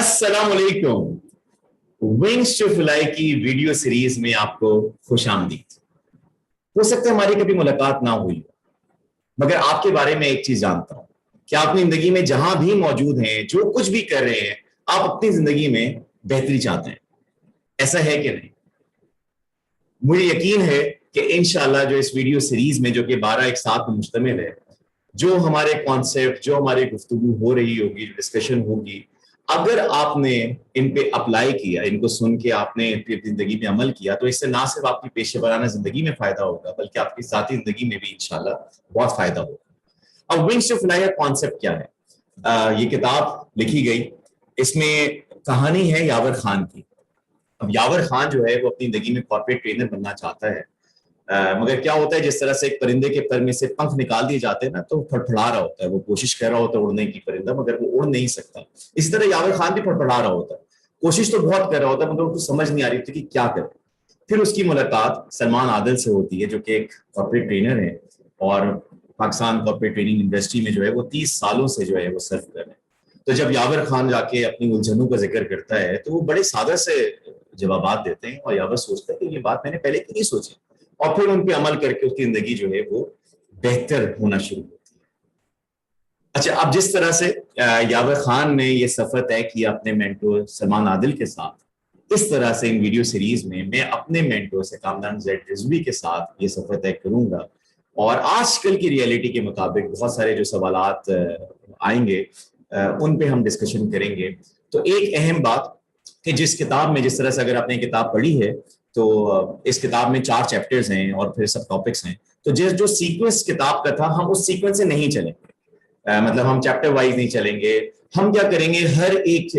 السلام علیکم، wings to fly کی ویڈیو سیریز میں آپ کو خوش آمدید۔ ہو سکتا ہے ہماری کبھی ملاقات نہ ہوئی ہو، مگر آپ کے بارے میں ایک چیز جانتا ہوں کہ آپ اپنی زندگی میں جہاں بھی موجود ہیں، جو کچھ بھی کر رہے ہیں، آپ اپنی زندگی میں بہتری چاہتے ہیں۔ ایسا ہے کہ نہیں؟ مجھے یقین ہے کہ انشاءاللہ جو اس ویڈیو سیریز میں، جو کہ 12 ایک ساتھ میں مشتمل ہے، جو ہمارے کانسیپٹ، جو ہماری گفتگو ہو رہی ہوگی، جو ڈسکشن ہوگی، اگر آپ نے ان پہ اپلائی کیا، ان کو سن کے آپ نے اپنی زندگی میں عمل کیا، تو اس سے نہ صرف آپ کی پیشہ ورانہ زندگی میں فائدہ ہوگا، بلکہ آپ کی ذاتی زندگی میں بھی انشاءاللہ بہت فائدہ ہوگا۔ اب ونگز ٹو فلائی کا کانسیپٹ کیا ہے؟ یہ کتاب لکھی گئی، اس میں کہانی ہے یاور خان کی۔ اب یاور خان جو ہے وہ اپنی زندگی میں کارپوریٹ ٹرینر بننا چاہتا ہے، مگر کیا ہوتا ہے، جس طرح سے ایک پرندے کے پر میں سے پنکھ نکال دیے جاتے ہیں نا، تو پھڑپھڑا رہا ہوتا ہے، وہ کوشش کر رہا ہوتا ہے اڑنے کی پرندہ، مگر وہ اڑ نہیں سکتا۔ اسی طرح یاور خان بھی پھڑپڑا رہا ہوتا ہے، کوشش تو بہت کر رہا ہوتا ہے، مگر اس کو سمجھ نہیں آ رہی ہوتی کہ کیا کرے۔ پھر اس کی ملاقات سلمان عادل سے ہوتی ہے، جو کہ ایک کارپوریٹ ٹرینر ہے اور پاکستان کارپوریٹ ٹریننگ انڈسٹری میں جو ہے وہ 30 سالوں سے جو ہے وہ سرو کر رہے ہیں۔ تو جب یاور خان جا کے اپنی الجھنوں کا ذکر کرتا ہے، تو وہ بڑے سادہ سے جوابات دیتے ہیں، اور یاور سوچتا ہے کہ یہ بات میں نے پہلے کیوں نہیں سوچی، اور پھر ان پہ عمل کر کے اس کی زندگی جو ہے وہ بہتر ہونا شروع ہوتی ہے۔ اچھا، اب جس طرح سے یاور خان نے یہ سفر طے کیا اپنے مینٹور سلمان عادل کے ساتھ، اس طرح سے ان ویڈیو سیریز میں اپنے مینٹور سے کامران زید رضوی کے ساتھ یہ سفر طے کروں گا، اور آج کل کی ریئلٹی کے مطابق بہت سارے جو سوالات آئیں گے ان پہ ہم ڈسکشن کریں گے۔ تو ایک اہم بات کہ جس کتاب میں، جس طرح سے اگر آپ نے کتاب پڑھی ہے، تو اس کتاب میں 4 چیپٹرز ہیں اور پھر سب ٹاپکس ہیں، تو جو سیکوینس کتاب کا تھا، ہم اس سیکوینس سے نہیں چلیں گے، مطلب ہم چیپٹر وائز نہیں چلیں گے۔ ہم کیا کریں گے، ہر ایک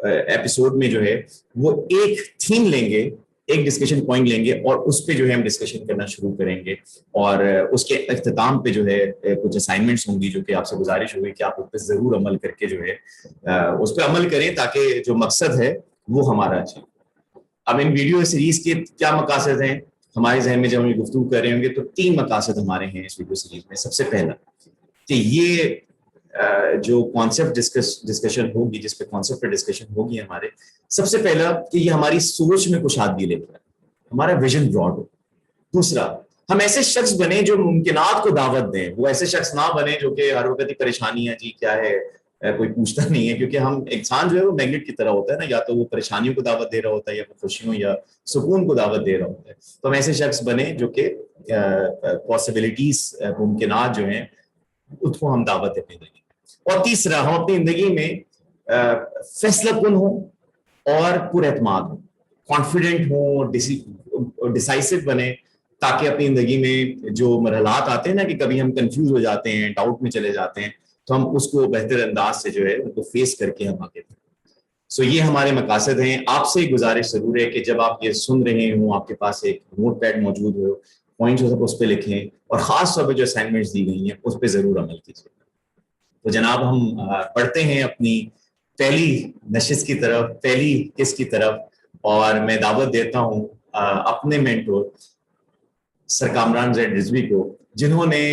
ایپیسوڈ میں جو ہے وہ ایک تھیم لیں گے، ایک ڈسکشن پوائنٹ لیں گے، اور اس پہ جو ہے ہم ڈسکشن کرنا شروع کریں گے، اور اس کے اختتام پہ جو ہے کچھ اسائنمنٹس ہوں گی، جو کہ آپ سے گزارش ہوگی کہ آپ اس پہ ضرور عمل کر کے جو ہے اس پہ عمل کریں، تاکہ جو مقصد ہے وہ ہمارا اچھا۔ اب ان ویڈیو سیریز کے کیا مقاصد ہیں ہمارے ذہن میں؟ جب ہم یہ گفتگو کر رہے ہوں گے تو 3 مقاصد ہمارے ہیں اس ویڈیو سیریز میں۔ سب سے پہلا کہ یہ جو کانسیپٹ ڈسکشن ہوگی، جس پہ کانسیپٹ پہ ڈسکشن ہوگی ہمارے، سب سے پہلا کہ یہ ہماری سوچ میں کشادگی لے کر ہمارا ویژن براڈ ہو۔ دوسرا، ہم ایسے شخص بنے جو ممکنات کو دعوت دیں، وہ ایسے شخص نہ بنے جو کہ ہر وقت ہی پریشانی ہے، جی کیا ہے، کوئی پوچھتا نہیں ہے، کیونکہ ہم انسان جو ہے وہ میگنیٹ کی طرح ہوتا ہے نا، یا تو وہ پریشانیوں کو دعوت دے رہا ہوتا ہے، یا خوشیوں یا سکون کو دعوت دے رہا ہوتا ہے۔ تو ہم ایسے شخص بنے جو کہ پاسبلٹیز، ممکنات جو ہیں اس کو ہم دعوت اپنی زندگی۔ اور تیسرا، ہم اپنی زندگی میں فیصلہ کن ہوں اور پر اعتماد ہوں، کانفیڈنٹ ہوں، ڈیسائسو بنے، تاکہ اپنی زندگی میں جو مرحلات آتے ہیں نا، کہ کبھی ہم کنفیوز ہو جاتے ہیں، ڈاؤٹ میں چلے جاتے ہیں، تو ہم اس کو بہتر انداز سے جو ہے ان کو فیس کر کے ہم آگے بڑھیں۔ سو یہ ہمارے مقاصد ہیں۔ آپ سے گزارش ضرور ہے کہ جب آپ یہ سن رہے ہوں، آپ کے پاس ایک نوٹ پیڈ موجود ہو، پوائنٹس ہو اس پہ لکھیں، اور خاص طور پہ جو اسائنمنٹس دی گئی ہیں اس پہ ضرور عمل کیجیے۔ تو جناب، ہم پڑھتے ہیں اپنی پہلی نشست کی طرف، پہلی قسط کی طرف، اور میں دعوت دیتا ہوں اپنے مینٹور سر کامران زید رضوی کو، جنہوں نے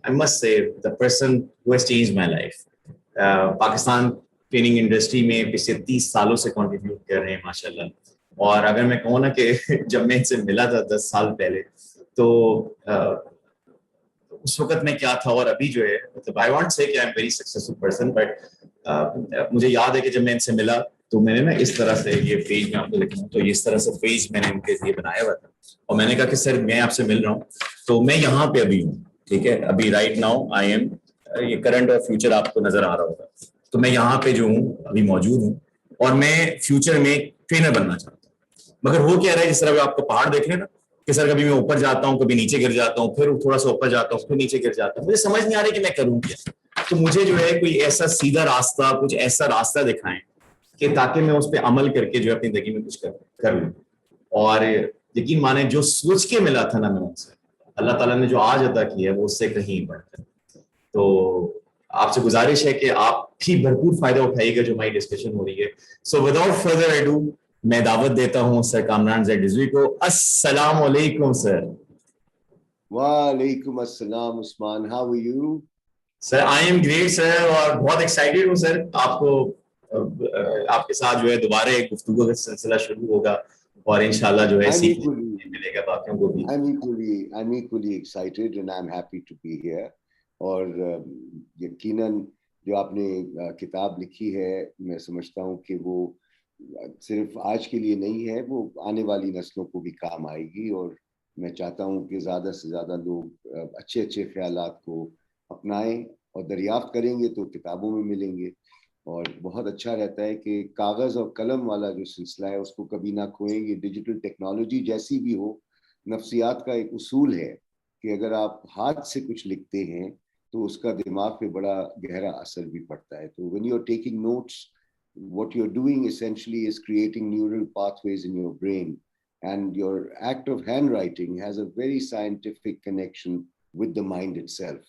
I must say the person who has changed my life. Pakistan training industry میں پچھلے 30 سالوں سے کنٹریبیوٹ کر رہے ہیں ماشاءاللہ۔ اور اگر میں کہوں نا کہ جب میں ان سے ملا تھا 10 سال پہلے، تو اس وقت میں کیا تھا، اور ابھی جو ہے، مطلب I won't say کہ I'm very successful person, but مجھے یاد ہے کہ جب میں ان سے ملا تو میں نے نا اس طرح سے یہ پیج میں آپ کو لکھنا، تو اس طرح سے پیج میں نے ان کے لیے بنایا ہوا تھا، اور میں نے کہا کہ سر میں آپ سے مل رہا ہوں، تو میں یہاں پہ ابھی ہوں، ٹھیک ہے، ابھی رائٹ ناؤ آئی ایم، یہ کرنٹ اور فیوچر آپ کو نظر آ رہا ہوگا، تو میں یہاں پہ جو ہوں ابھی موجود ہوں، اور میں فیوچر میں ٹرینر بننا چاہتا ہوں۔ مگر وہ کہہ رہا ہے، جس طرح آپ کو پہاڑ دیکھ رہے ہیں نا، کہ سر کبھی میں اوپر جاتا ہوں، کبھی نیچے گر جاتا ہوں، پھر تھوڑا سا اوپر جاتا ہوں، پھر نیچے گر جاتا ہوں، مجھے سمجھ نہیں آ رہی کہ میں کروں کیا۔ تو مجھے جو ہے کوئی ایسا سیدھا راستہ، کچھ ایسا راستہ دکھائیں کہ تاکہ میں اس پہ عمل کر کے جو ہے اپنی زندگی میں کچھ کر لوں۔ اور یقین مانیں، جو سوچ کے ملا تھا نا میں ان سے، اللہ تعالیٰ نے جو آج عطا کی ہے وہ اس سے کہیں بڑھ کر۔ تو آپ سے گزارش ہے کہ آپ بھی بھرپور فائدہ اٹھائیے گا جو ہماری ڈسکشن ہو رہی ہے۔ سو وداؤٹ فردر ایڈو، میں دعوت دیتا ہوں سر کامران زید رضوی کو۔ السلام علیکم سر۔ وعلیکم السلام Usman, how are you? Sir I am great sir, اور بہت ایکسائٹیڈ ہوں سر آپ کو آپ کے ساتھ جو ہے دوبارہ ایک گفتگو کا سلسلہ شروع ہوگا اور انشاءاللہ جو ہے سیکھنے ملے گا باقیوں کو بھی. I'm equally excited and I'm happy to be here. اور یقیناً جو آپ نے کتاب لکھی ہے میں سمجھتا ہوں کہ وہ صرف آج کے لیے نہیں ہے, وہ آنے والی نسلوں کو بھی کام آئے گی, اور میں چاہتا ہوں کہ زیادہ سے زیادہ لوگ اچھے اچھے خیالات کو اپنائیں اور دریافت کریں گے تو کتابوں میں ملیں گے. اور بہت اچھا رہتا ہے کہ کاغذ اور قلم والا جو سلسلہ ہے اس کو کبھی نہ کھوئیں. یہ ڈیجیٹل ٹیکنالوجی جیسی بھی ہو, نفسیات کا ایک اصول ہے کہ اگر آپ ہاتھ سے کچھ لکھتے ہیں تو اس کا دماغ پہ بڑا گہرا اثر بھی پڑتا ہے. تو when you are taking notes, what you are doing essentially is creating neural pathways in your brain, and your act of handwriting has a very scientific connection with the mind itself.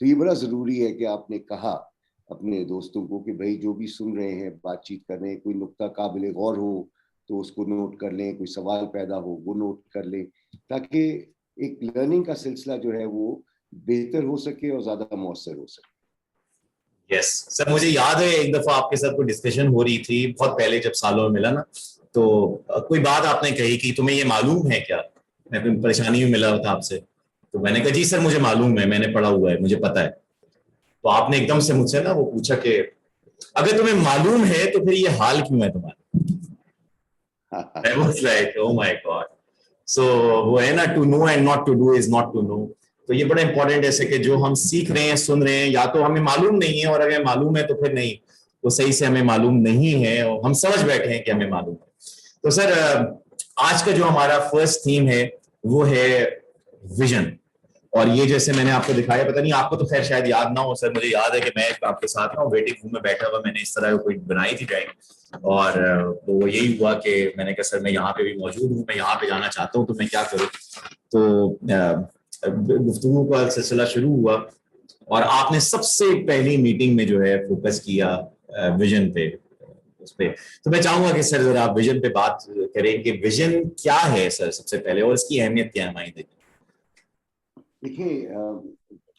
تو یہ بڑا ضروری ہے کہ آپ نے کہا اپنے دوستوں کو کہ بھائی جو بھی سن رہے ہیں, بات چیت کر رہے ہیں, کوئی نقطہ قابل غور ہو تو اس کو نوٹ کر لیں, کوئی سوال پیدا ہو وہ نوٹ کر لیں, تاکہ ایک لرننگ کا سلسلہ جو ہے وہ بہتر ہو سکے اور زیادہ مؤثر ہو سکے. یس سر, مجھے یاد ہے ایک دفعہ آپ کے ساتھ کوئی ڈسکشن ہو رہی تھی بہت پہلے جب سالوں میں ملا نا, تو کوئی بات آپ نے کہی کہ تمہیں یہ معلوم ہے کیا, میں کوئی پریشانی میں ملا تھا آپ سے, تو میں نے کہا جی سر مجھے معلوم ہے, میں نے پڑھا ہوا ہے, مجھے پتا ہے. تو آپ نے ایک دم سے مجھ سے نا وہ پوچھا کہ اگر تمہیں معلوم ہے تو پھر یہ حال کیوں ہے تمہارا. I was like, oh my God. So وہ ہے نا, to know and not to do is not to know. تو یہ بڑا امپورٹنٹ ہے کہ جو ہم سیکھ رہے ہیں, سن رہے ہیں, یا تو ہمیں معلوم نہیں ہے, اور اگر معلوم ہے تو پھر نہیں, وہ صحیح سے ہمیں معلوم نہیں ہے اور ہم سمجھ بیٹھے ہیں کہ ہمیں معلوم ہے. تو سر آج کا جو ہمارا فرسٹ تھیم ہے وہ ہے ویژن. اور یہ جیسے میں نے آپ کو دکھایا, پتہ نہیں آپ کو تو خیر شاید یاد نہ ہو سر, مجھے یاد ہے کہ میں آپ کے ساتھ نا ویٹنگ روم میں بیٹھا ہوا, میں نے اس طرح کوئی بنائی تھی ڈرائنگ, اور وہ یہی ہوا کہ میں نے کہا سر میں یہاں پہ بھی موجود ہوں, میں یہاں پہ جانا چاہتا ہوں, تو میں کیا کروں. تو گفتگو کا سلسلہ شروع ہوا اور آپ نے سب سے پہلی میٹنگ میں جو ہے فوکس کیا ویژن پہ, اس پہ. تو میں چاہوں گا کہ سر ذرا آپ ویژن پہ بات کریں کہ ویژن کیا ہے سر سب سے پہلے, اور اس کی اہمیت کیا ہے ہماری زندگی. دیکھیں,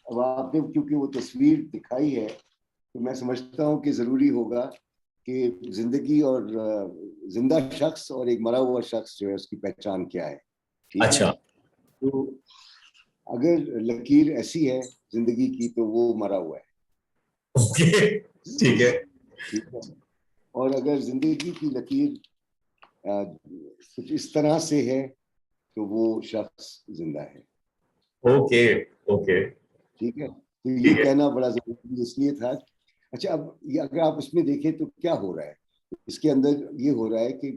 اب آپ نے کیونکہ وہ تصویر دکھائی ہے تو میں سمجھتا ہوں کہ ضروری ہوگا کہ زندگی اور زندہ شخص اور ایک مرا ہوا شخص جو ہے اس کی پہچان کیا ہے. اچھا, تو اگر لکیر ایسی ہے زندگی کی تو وہ مرا ہوا ہے. اوکے, ٹھیک ہے. اور اگر زندگی کی لکیر کچھ اس طرح سے ہے تو وہ شخص زندہ ہے. اوکے اوکے, ٹھیک ہے. تو یہ کہنا بڑا ضروری اس لیے تھا. اچھا, اب یہ اگر آپ اس میں دیکھیں تو کیا ہو رہا ہے, اس کے اندر یہ ہو رہا ہے کہ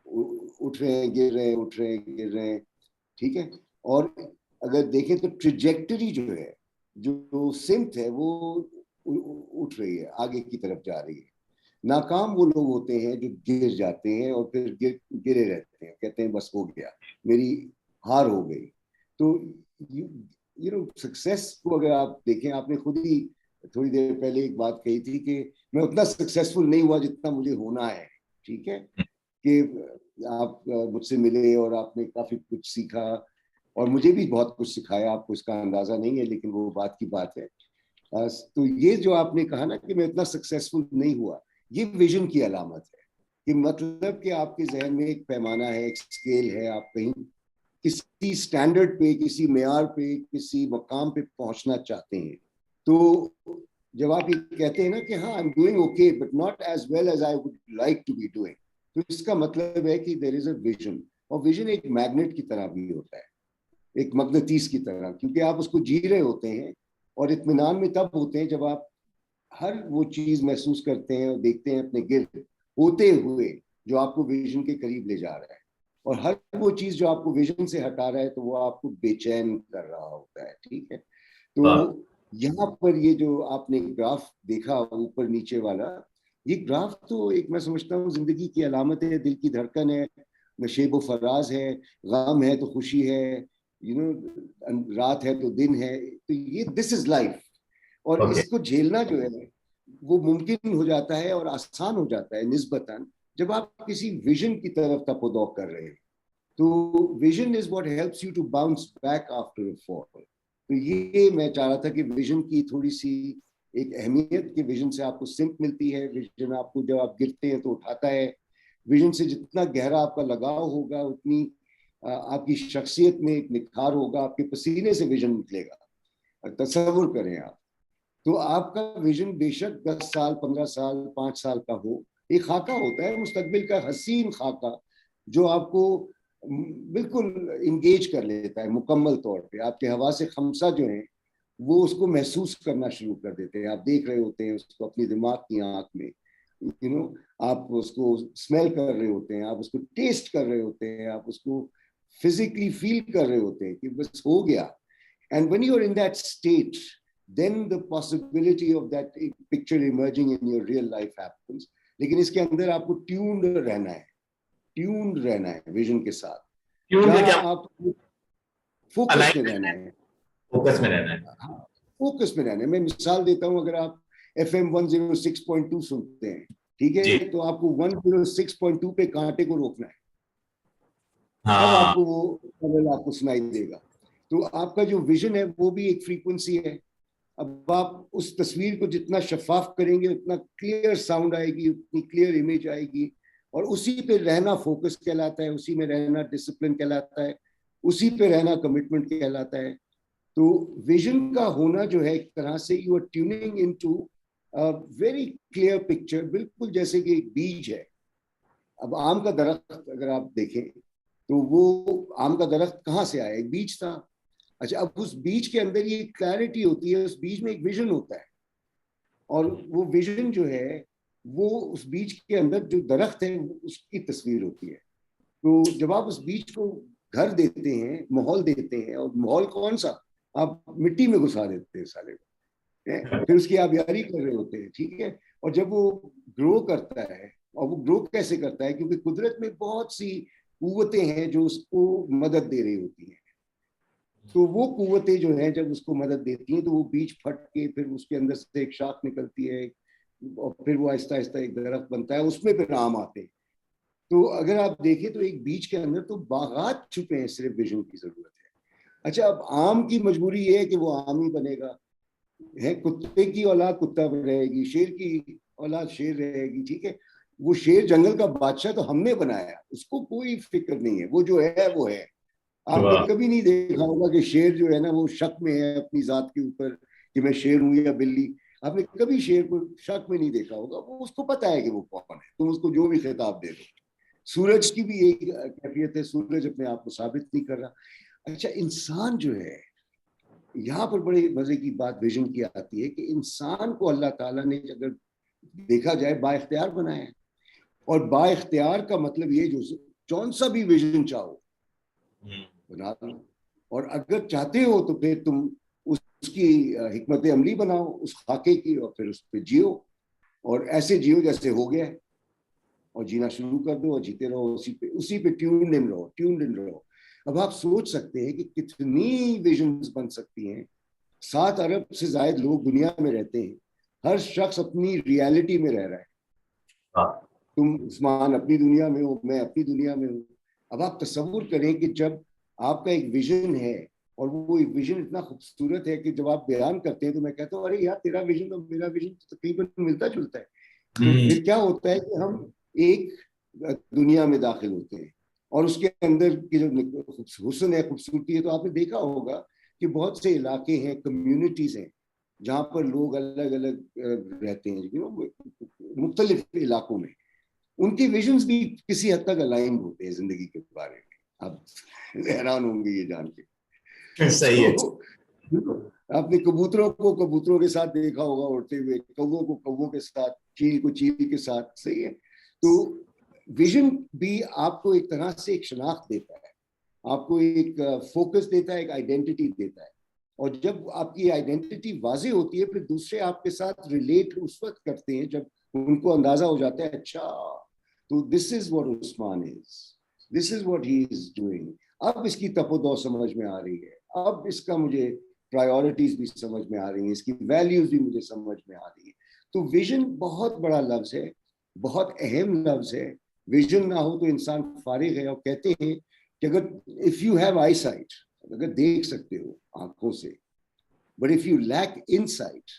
اٹھ رہے ہیں, گر رہے ہیں, اٹھ رہے ہیں, گر رہے ہیں, ٹھیک ہے. اور اگر دیکھیں تو ٹریجیکٹری جو ہے, جو سمت ہے وہ اٹھ رہی ہے, آگے کی طرف جا رہی ہے. ناکام وہ لوگ ہوتے ہیں جو گر جاتے ہیں اور پھر گرے رہتے ہیں, کہتے ہیں بس ہو گیا, میری ہار ہو گئی. تو سکسیس کو اگر آپ دیکھیں, آپ نے خود ہی تھوڑی دیر پہلے ایک بات کہی تھی کہ میں اتنا سکسیسفل نہیں ہوا جتنا مجھے ہونا ہے. ٹھیک ہے, کہ آپ مجھ سے ملے اور آپ نے کافی کچھ سیکھا, اور مجھے بھی بہت کچھ سکھایا, آپ کو اس کا اندازہ نہیں ہے, لیکن وہ بات کی بات ہے. تو یہ جو آپ نے کہا نا کہ میں اتنا سکسیسفل نہیں ہوا, یہ ویژن کی علامت ہے. کہ مطلب کہ آپ کے ذہن میں ایک پیمانہ ہے, ایک اسکیل ہے, آپ کہیں کسی سٹینڈرڈ پہ, کسی معیار پہ, کسی مقام پہ پہنچنا چاہتے ہیں. تو جب آپ یہ کہتے ہیں نا کہ ہاں I'm doing okay but not as well as I would like to be doing, تو اس کا مطلب ہے کہ there is a vision. اور vision ایک میگنیٹ کی طرح بھی ہوتا ہے, ایک مغناطیس کی طرح, کیونکہ آپ اس کو جی رہے ہوتے ہیں. اور اطمینان میں تب ہوتے ہیں جب آپ ہر وہ چیز محسوس کرتے ہیں اور دیکھتے ہیں اپنے گرد ہوتے ہوئے جو آپ کو ویژن کے قریب لے جا رہا ہے. اور ہر وہ چیز جو آپ کو ویژن سے ہٹا رہا ہے تو وہ آپ کو بے چین کر رہا ہوتا ہے. ٹھیک ہے, تو یہاں پر یہ جو آپ نے گراف دیکھا اوپر نیچے والا, یہ گراف تو ایک میں سمجھتا ہوں زندگی کی علامت ہے, دل کی دھڑکن ہے, نشیب و فراز ہے, غم ہے تو خوشی ہے, رات ہے تو دن ہے. تو یہ دس از لائف. اور اس کو جھیلنا جو ہے وہ ممکن ہو جاتا ہے اور آسان ہو جاتا ہے نسبتاً جب آپ کسی ویژن کی طرف تپودوک کر رہے ہیں. تو vision is what helps you to bounce back after a fall. تو یہ میں چاہ رہا تھا کہ ویژن کی تھوڑی سی ایک اہمیت کے ویژن سے آپ کو سمت ملتی ہے. ویژن آپ کو جب آپ گرتے ہیں تو اٹھاتا ہے. ویژن سے جتنا گہرا آپ کا لگاؤ ہوگا اتنی آپ کی شخصیت میں ایک نکھار ہوگا. آپ کے پسینے سے ویژن نکلے گا. تصور کریں آپ, تو آپ کا ویژن بے شک 10 سال 15 سال 5 سال کا ہو, ایک خاکہ ہوتا ہے مستقبل کا, حسین خاکہ جو آپ کو بالکل انگیج کر لیتا ہے مکمل طور پہ. آپ کے حواس خمسہ جو ہیں وہ اس کو محسوس کرنا شروع کر دیتے ہیں. آپ دیکھ رہے ہوتے ہیں اس کو اپنی دماغ کی آنکھ میں, آپ اس کو اسمیل کر رہے ہوتے ہیں, آپ اس کو ٹیسٹ کر رہے ہوتے ہیں, آپ اس کو فزیکلی فیل کر رہے ہوتے ہیں کہ بس ہو گیا. And when you are in that state, then the possibility of that picture emerging in your real life happens. لیکن اس کے اندر آپ کو ٹیونڈ رہنا ہے, ٹیونڈ رہنا ہے ویژن کے ساتھ, جہاں آپ فوکس میں رہنا ہے. فوکس میں رہنا ہے. ہاں, فوکس میں رہنا ہے. میں مثال دیتا ہوں, اگر آپ FM 106.2 سنتے ہیں, ٹھیک ہے, تو آپ کو 106.2 پہ کانٹے کو روکنا ہے. اب آپ کو وہ لیول آپ کو سنائی دے گا. تو آپ کا جو ویژن ہے وہ بھی ایک فریکوینسی ہے. اب آپ اس تصویر کو جتنا شفاف کریں گے اتنا کلیئر ساؤنڈ آئے گی, اتنی کلیئر امیج آئے گی, اور اسی پہ رہنا فوکس کہلاتا ہے, اسی میں رہنا ڈسپلن کہلاتا ہے, اسی پہ رہنا کمٹمنٹ کہلاتا ہے. تو ویژن کا ہونا جو ہے ایک طرح سے you are tuning into very clear picture, بالکل جیسے کہ ایک بیج ہے. اب آم کا درخت اگر آپ دیکھیں تو وہ آم کا درخت کہاں سے آیا؟ ایک بیج تھا. اچھا, اب اس بیج کے اندر یہ کلیئرٹی ہوتی ہے, اس بیج میں ایک ویژن ہوتا ہے, اور وہ ویژن جو ہے وہ اس بیج کے اندر جو درخت ہے اس کی تصویر ہوتی ہے. تو جب آپ اس بیج کو گھر دیتے ہیں, ماحول دیتے ہیں, اور ماحول کون سا, آپ مٹی میں گھسا دیتے ہیں سارے کو, پھر اس کی آبیاری کر رہے ہوتے ہیں, ٹھیک ہے. اور جب وہ گرو کرتا ہے, اور وہ گرو کیسے کرتا ہے, کیونکہ قدرت میں بہت سی قوتیں ہیں جو اس کو مدد دے رہی ہوتی ہیں. تو وہ قوتیں جو ہیں جب اس کو مدد دیتی ہیں تو وہ بیج پھٹ کے پھر اس کے اندر سے ایک شاخ نکلتی ہے, اور پھر وہ آہستہ آہستہ ایک درخت بنتا ہے, اس میں پھر آم آتے ہیں. تو اگر آپ دیکھیں تو ایک بیج کے اندر تو باغات چھپے ہیں, صرف ویژن کی ضرورت ہے. اچھا, اب آم کی مجبوری یہ ہے کہ وہ آم ہی بنے گا. کتے کی اولاد کتا رہے گی, شیر کی اولاد شیر رہے گی, ٹھیک ہے. وہ شیر جنگل کا بادشاہ تو ہم نے بنایا, اس کو کوئی فکر نہیں ہے, وہ جو ہے وہ ہے. آپ نے کبھی نہیں دیکھا ہوگا کہ شیر جو ہے نا وہ شک میں ہے اپنی ذات کے اوپر کہ میں شیر ہوں یا بلی. آپ نے کبھی شیر کو شک میں نہیں دیکھا ہوگا, وہ اس کو پتا ہے کہ وہ کون ہے, تم اس کو جو بھی خطاب دے دو. سورج کی بھی ایک کیفیت ہے, سورج اپنے آپ کو ثابت نہیں کر رہا. اچھا, انسان جو ہے, یہاں پر بڑے مزے کی بات ویژن کی آتی ہے کہ انسان کو اللہ تعالیٰ نے اگر دیکھا جائے با اختیار بنایا ہے. اور با اختیار کا مطلب یہ جو جون سا بھی ویژن چاہو بنا دو, اور اگر چاہتے ہو تو پھر تم اس کی حکمت عملی بناؤ اس خاکے کی, اور پھر اس پہ جیو, اور ایسے جیو جیسے ہو گیا, اور جینا شروع کر دو اور جیتے رہو, اسی پہ ٹیونڈ ان رہو. اب آپ سوچ سکتے ہیں کہ کتنی ویژنز بن سکتی ہیں. 7 ارب سے زائد لوگ دنیا میں رہتے ہیں, ہر شخص اپنی ریالٹی میں رہ رہا ہے. تم عثمان اپنی دنیا میں ہو, میں اپنی دنیا میں ہوں. اب آپ تصور کریں کہ جب آپ کا ایک ویژن ہے, اور وہ ایک ویژن اتنا خوبصورت ہے کہ جب آپ بیان کرتے ہیں تو میں کہتا ہوں ارے یار تیرا ویژن اور میرا ویژن تقریباً ملتا جلتا ہے. تو پھر کیا ہوتا ہے کہ ہم ایک دنیا میں داخل ہوتے ہیں, اور اس کے اندر کی جو حسن ہے, خوبصورتی ہے. تو آپ نے دیکھا ہوگا کہ بہت سے علاقے ہیں, کمیونٹیز ہیں, جہاں پر لوگ الگ الگ رہتے ہیں, مختلف علاقوں میں. ان کے ویژنز بھی کسی حد تک الائنڈ ہوتے ہیں زندگی کے بارے میں. آپ حیران ہوں گے یہ جان کے. صحیح ہے. آپ نے کبوتروں کو کبوتروں کے ساتھ دیکھا ہوگا اڑتے ہوئے, کووں کو کووں کے ساتھ, چیل کو چیل کے ساتھ. صحیح ہے. تو ویژن بھی آپ کو ایک طرح سے ایک شناخت دیتا ہے, آپ کو ایک فوکس دیتا ہے, ایک آئیڈینٹی دیتا ہے. اور جب آپ کی آئیڈینٹی واضح ہوتی ہے پھر دوسرے آپ کے ساتھ ریلیٹ اس وقت کرتے ہیں جب ان کو اندازہ ہو جاتا ہے اچھا تو this is what Usman is, this is what he is doing. اب اس کی تپ و دو سمجھ میں آ رہی ہے, اب اس کا مجھے پرائیورٹیز بھی سمجھ میں آ رہی ہیں, اس کی ویلیوز بھی مجھے سمجھ میں آ رہی ہیں. تو ویژن بہت بڑا لفظ ہے, بہت اہم لفظ ہے. ویژن نہ ہو تو انسان فارغ ہے. اور کہتے ہیں کہ اگر if you have eyesight, اگر دیکھ سکتے ہو آنکھوں سے, but if you lack insight,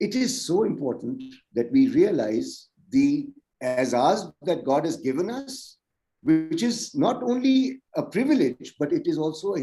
it is so important that we realize the azaz that God has given us, which is not only a privilege, but it is also a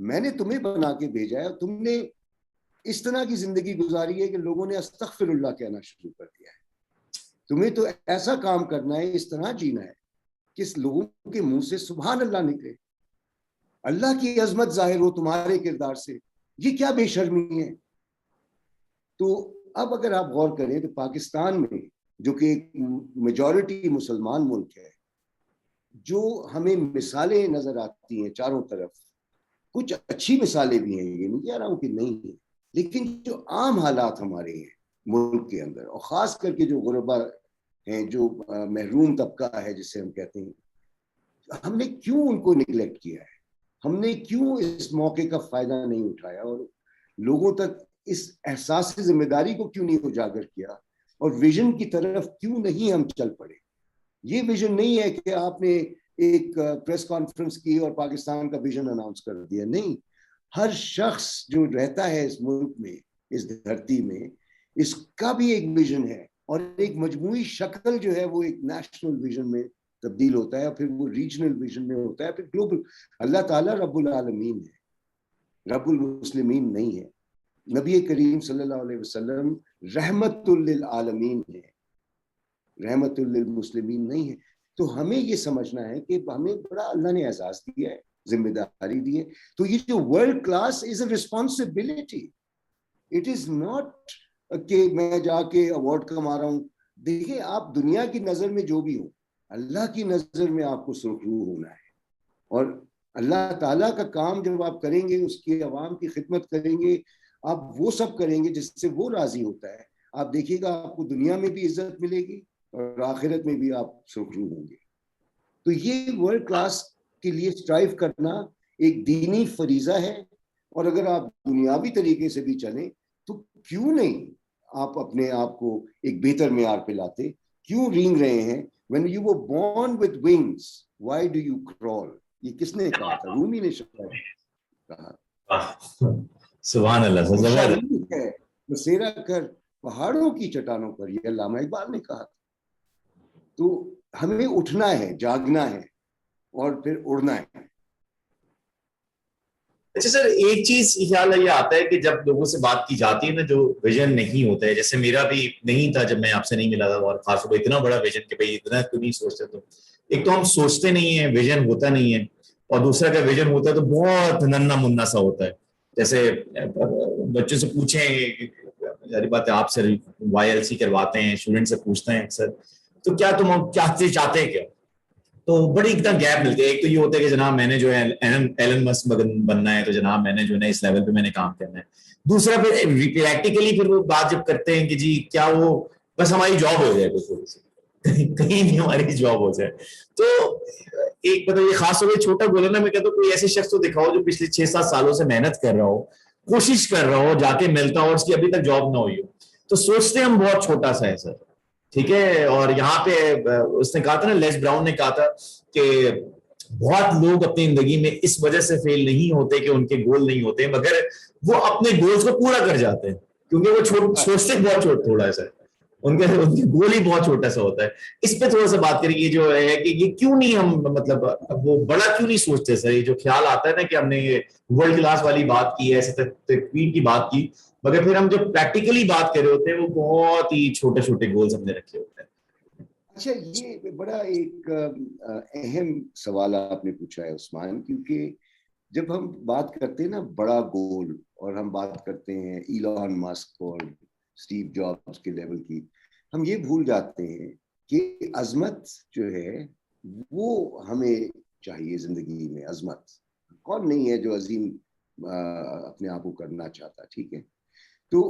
میں نے تمہیں بنا کے بھیجا ہے اور تم نے اس طرح کی زندگی گزاری ہے کہ لوگوں نے استغفر اللہ کہنا شروع کر دیا ہے. تمہیں تو ایسا کام کرنا ہے, اس طرح جینا ہے کہ لوگوں کے منہ سے سبحان اللہ نکلے, اللہ کی عظمت ظاہر ہو تمہارے کردار سے. یہ کیا بے شرمی ہے. تو اب اگر آپ غور کریں تو پاکستان میں, جو کہ ایک میجورٹی مسلمان ملک ہے, جو ہمیں مثالیں نظر آتی ہیں چاروں طرف, کچھ اچھی مثالیں بھی ہیں, یہ نہیں کہہ رہا ہوں کہ نہیں ہیں, لیکن جو عام حالات ہمارے ہیں ملک کے اندر, اور خاص کر کے جو غربا ہیں, جو محروم طبقہ ہے جسے ہم کہتے ہیں, ہم نے کیوں ان کو نگلیکٹ کیا ہے, ہم نے کیوں اس موقع کا فائدہ نہیں اٹھایا اور لوگوں تک اس احساس ذمہ داری کو کیوں نہیں اجاگر کیا, اور ویژن کی طرف کیوں نہیں ہم چل پڑے. یہ ویژن نہیں ہے کہ آپ نے ایک پریس کانفرنس کی اور پاکستان کا ویژن اناؤنس کر دیا, نہیں. ہر شخص جو رہتا ہے اس ملک میں, اس دھرتی میں, اس کا بھی ایک ویژن ہے, اور ایک مجموعی شکل جو ہے وہ ایک نیشنل ویژن میں تبدیل ہوتا ہے, پھر وہ ریجنل ویژن میں ہوتا ہے, پھر گلوبل. اللہ تعالیٰ رب العالمین ہے, رب المسلمین نہیں ہے. نبی کریم صلی اللہ علیہ وسلم رحمت للعالمین ہے, رحمت للمسلمین نہیں ہے. تو ہمیں یہ سمجھنا ہے کہ ہمیں بڑا اللہ نے اعزاز دیا ہے, ذمہ داری دی ہے. تو یہ جو world class is a responsibility, it is not کہ میں جا کے ایوارڈ کما رہا ہوں. دیکھیں, آپ دنیا کی نظر میں جو بھی ہوں, اللہ کی نظر میں آپ کو سرخرو ہونا ہے, اور اللہ تعالیٰ کا کام جب آپ کریں گے, اس کی عوام کی خدمت کریں گے, آپ وہ سب کریں گے جس سے وہ راضی ہوتا ہے, آپ دیکھیے گا آپ کو دنیا میں بھی عزت ملے گی اور آخرت میں بھی آپ سرخرو ہوں گے. تو یہ ورلڈ کلاس کے لیے اسٹرائیو کرنا ایک دینی فریضہ ہے, اور اگر آپ دنیاوی طریقے سے بھی چلیں تو کیوں نہیں آپ اپنے آپ کو ایک بہتر معیار پہ لاتے. کیوں رینگ رہے ہیں؟ when you were born with wings why do you crawl. یہ کس نے کہا تھا؟ رومی نے شاید کہا. سبحان اللہ, زبردست ہے بسیرا کر پہاڑوں کی چٹانوں پر, یہ علامہ اقبال نے کہا تھا. تو ہمیں اٹھنا ہے, جاگنا ہے, اور پھر اڑنا ہے. اچھا سر, ایک چیز خیال یہ آتا ہے کہ جب لوگوں سے بات کی جاتی ہے نا, جو ویژن نہیں ہوتا ہے, جیسے میرا بھی نہیں تھا جب میں آپ سے نہیں ملا تھا, اور خاص طور پر اتنا بڑا ویژن کہ بھائی اتنا کیوں نہیں سوچتے. تو ایک تو ہم سوچتے نہیں ہیں, ویژن ہوتا نہیں ہے, اور دوسرا اگر ویژن ہوتا ہے تو بہت ننا منا سا ہوتا ہے. جیسے بچوں سے پوچھیں, ساری بات ہے, آپ سے YLC کرواتے ہیں, اسٹوڈنٹ سے پوچھتے ہیں سر تو کیا تم کیا چاہتے ہیں, کیا, تو بڑی ایک دم گیپ ملتی ہے. ایک تو یہ ہوتا ہے کہ جناب میں نے جو ہے ایلن مسک بننا ہے, تو جناب میں نے جو ہے اس لیول پہ میں نے کام کرنا ہے. دوسرا پھر پریکٹیکلی پھر وہ بات جب کرتے ہیں کہ جی کیا وہ بس ہماری جاب ہو جائے, تھوڑی سی کہیں بھی ہماری جاب ہو جائے. تو ایک مطلب یہ خاص طور پہ چھوٹا گول ہے نا, میں کہتا ہوں کوئی ایسے شخص کو دکھاؤ جو پچھلے 6-7 سالوں سے محنت کر رہا ہو, کوشش کر رہا ہو, جا کے ملتا ہو, اور اس کی ابھی تک جاب نہ ہوئی ہو. تو سوچتے ہم بہت چھوٹا سا ہے سر, ٹھیک ہے. اور یہاں پہ اس نے کہا تھا نا, لیس براؤن نے کہا تھا کہ بہت لوگ اپنی زندگی میں اس وجہ سے فیل نہیں ہوتے کہ ان کے گول نہیں ہوتے, مگر وہ اپنے گولز کو پورا کر جاتے ہیں, کیونکہ وہ سوچتے بہت تھوڑا سا, ان کے گول ہی بہت چھوٹا سا ہوتا ہے. اس پہ تھوڑا سا بات کریں, یہ جو ہے کہ یہ کیوں نہیں ہم مطلب وہ بڑا کیوں نہیں سوچتے سر. یہ جو خیال آتا ہے نا کہ ہم نے یہ ورلڈ کلاس والی بات کی ہے, تکوین کی بات کی, مگر پھر ہم جو پریکٹیکلی بات کر رہے ہوتے ہیں وہ بہت ہی چھوٹے چھوٹے گولز ہم نے رکھے ہوتے ہیں. اچھا, یہ بڑا ایک اہم سوال آپ نے پوچھا ہے عثمان, کیونکہ جب ہم بات کرتے ہیں نا بڑا گول, اور ہم بات کرتے ہیں ایلون مسک اور اسٹیو جابس کے لیول کی, ہم یہ بھول جاتے ہیں کہ عظمت جو ہے وہ ہمیں چاہیے زندگی میں. عظمت کون نہیں ہے جو عظیم اپنے آپ کو کرنا چاہتا, ٹھیک ہے. تو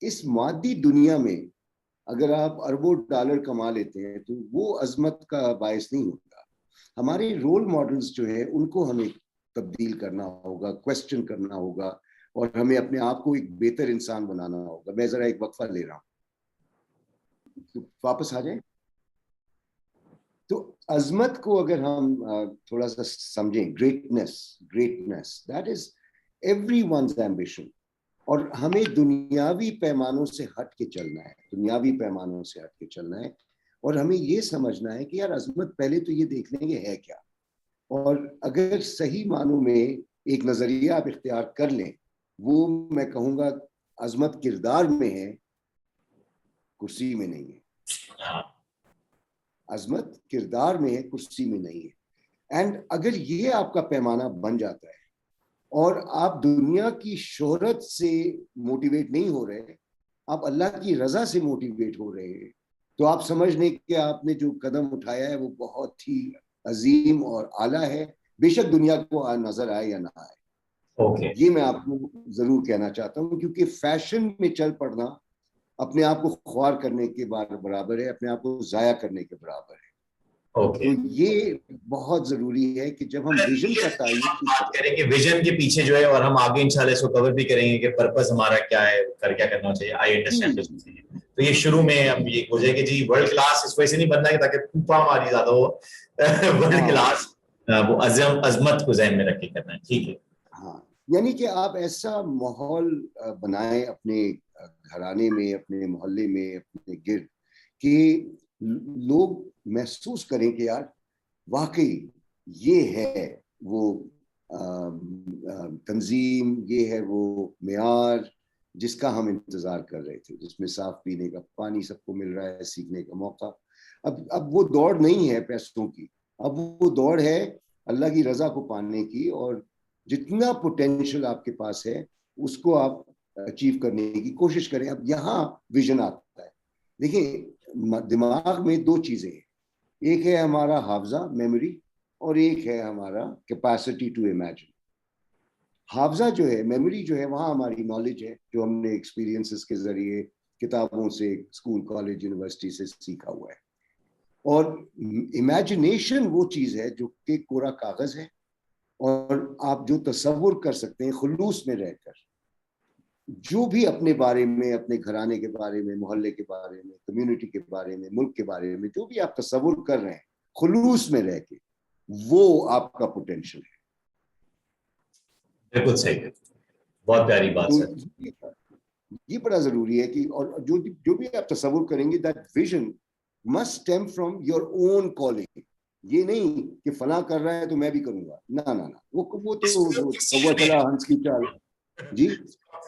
اس مادی دنیا میں اگر آپ اربوں ڈالر کما لیتے ہیں تو وہ عظمت کا باعث نہیں ہوتا. ہمارے رول ماڈلز جو ہے ان کو ہمیں تبدیل کرنا ہوگا, کویسچن کرنا ہوگا, اور ہمیں اپنے آپ کو ایک بہتر انسان بنانا ہوگا. میں ذرا ایک وقفہ لے رہا ہوں, واپس آ جائیں. تو عظمت کو اگر ہم تھوڑا سا سمجھیں, greatness that is every one's ambition. اور ہمیں دنیاوی پیمانوں سے ہٹ کے چلنا ہے, دنیاوی پیمانوں سے ہٹ کے چلنا ہے, اور ہمیں یہ سمجھنا ہے کہ یار عظمت پہلے تو یہ دیکھ لیں گے ہے کیا, اور اگر صحیح معنوں میں ایک نظریہ آپ اختیار کر لیں، وہ میں کہوں گا عظمت کردار میں ہے، کرسی میں نہیں ہے. عظمت کردار میں ہے، کرسی میں نہیں ہے. اینڈ اگر یہ آپ کا پیمانہ بن جاتا ہے اور آپ دنیا کی شہرت سے موٹیویٹ نہیں ہو رہے، آپ اللہ کی رضا سے موٹیویٹ ہو رہے ہیں، تو آپ سمجھ لیں کہ آپ نے جو قدم اٹھایا ہے وہ بہت ہی عظیم اور اعلیٰ ہے، بے شک دنیا کو نظر آئے یا نہ آئے. یہ میں آپ کو ضرور کہنا چاہتا ہوں، کیونکہ فیشن میں چل پڑنا اپنے آپ کو خوار کرنے کے برابر ہے، اپنے آپ کو ضائع کرنے کے برابر ہے. تو یہ بہت ضروری ہے کہ جب ہم ویژن کا تعین بات کریں گے ویژن کے پیچھے جو ہے، اور ہم آگے انشاءاللہ اس کو کور بھی کریں گے کہ پرپس ہمارا کیا ہے، کیا کرنا چاہیے. I understand. تو یہ شروع میں ہم یہ ہو جائے کہ جی ورلڈ کلاس اس وجہ سے نہیں بننا ہے تاکہ پھوپا ہماری زیادہ ہو، ورلڈ کلاس وہ عظمت کو ذہن میں رکھ کے کرنا ہے. ٹھیک ہے. ہاں، یعنی کہ آپ ایسا ماحول بنائیں اپنے گھرانے میں، اپنے محلے میں، اپنے گرد، کہ لوگ محسوس کریں کہ یار واقعی یہ ہے وہ تنظیم، یہ ہے وہ معیار جس کا ہم انتظار کر رہے تھے، جس میں صاف پینے کا پانی سب کو مل رہا ہے، سیکھنے کا موقع. اب وہ دوڑ نہیں ہے پیسوں کی، اب وہ دوڑ ہے اللہ کی رضا کو پانے کی، اور جتنا پوٹینشل آپ کے پاس ہے اس کو آپ اچیو کرنے کی کوشش کریں. اب یہاں ویژن آتا ہے. دیکھیں، دماغ میں دو چیزیں ہیں، ایک ہے ہمارا حافظہ، میموری، اور ایک ہے ہمارا کیپیسٹی ٹو امیجن. حافظہ جو ہے، میموری جو ہے، وہاں ہماری نالج ہے جو ہم نے ایکسپیرینسز کے ذریعے، کتابوں سے، اسکول، کالج، یونیورسٹی سے سیکھا ہوا ہے. اور امیجنیشن وہ چیز ہے جو کہ کوڑا کاغذ ہے، اور آپ جو تصور کر سکتے ہیں خلوص میں رہ کر، جو بھی اپنے بارے میں، اپنے گھرانے کے بارے میں، محلے کے بارے میں، کمیونٹی کے بارے میں، ملک کے بارے میں، جو بھی آپ تصور کر رہے ہیں خلوص میں رہ کے، وہ آپ کا پوٹینشل ہے. بالکل صحیح ہے. بہت پیاری بات سر. یہ بڑا ضروری ہے کہ اور جو بھی آپ تصور کریں گے، that vision must stem from your own calling. یہ نہیں کہ فلاں کر رہا ہے تو میں بھی کروں گا، نہ نہ نہ، وہ تو کوا چلا ہنس کی چال. جی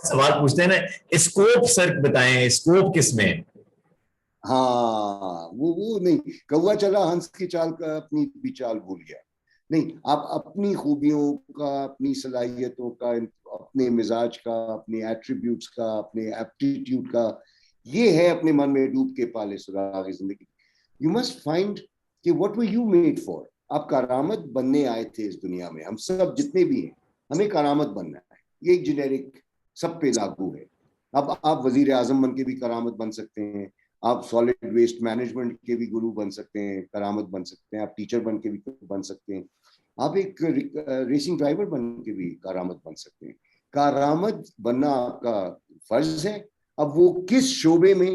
سوال پوچھتے ہیں نا، اسکوپ سر بتائیں، اسکوپ کس میں؟ ہاں، وہ نہیں، کوا چلا ہنس کی چال کا اپنی بھی چال بھول گیا. نہیں، آپ اپنی خوبیوں کا، اپنی صلاحیتوں کا، اپنے مزاج کا، اپنے ایٹریبیوٹس کا، اپنے ایپٹیٹیوڈ کا، یہ ہے اپنے من میں ڈوب کے پالے سراغ زندگی. یو مسٹ فائنڈ کہ what were you made for. آپ کارآمد بننے آئے تھے اس دنیا میں. ہم سب جتنے بھی ہیں ہمیں کارآمد بننا ہے. یہ ایک جنیرک سب پہ لاگو ہے. اب آپ وزیر اعظم بن کے بھی کارآمد بن سکتے ہیں، آپ سالڈ ویسٹ مینجمنٹ کے بھی گرو بن سکتے ہیں، کارآمد بن سکتے ہیں، آپ ٹیچر بن کے بھی بن سکتے ہیں، آپ ایک ریسنگ ڈرائیور بن کے بھی کارآمد بن سکتے ہیں. کارآمد بننا آپ کا فرض ہے. اب وہ کس شعبے میں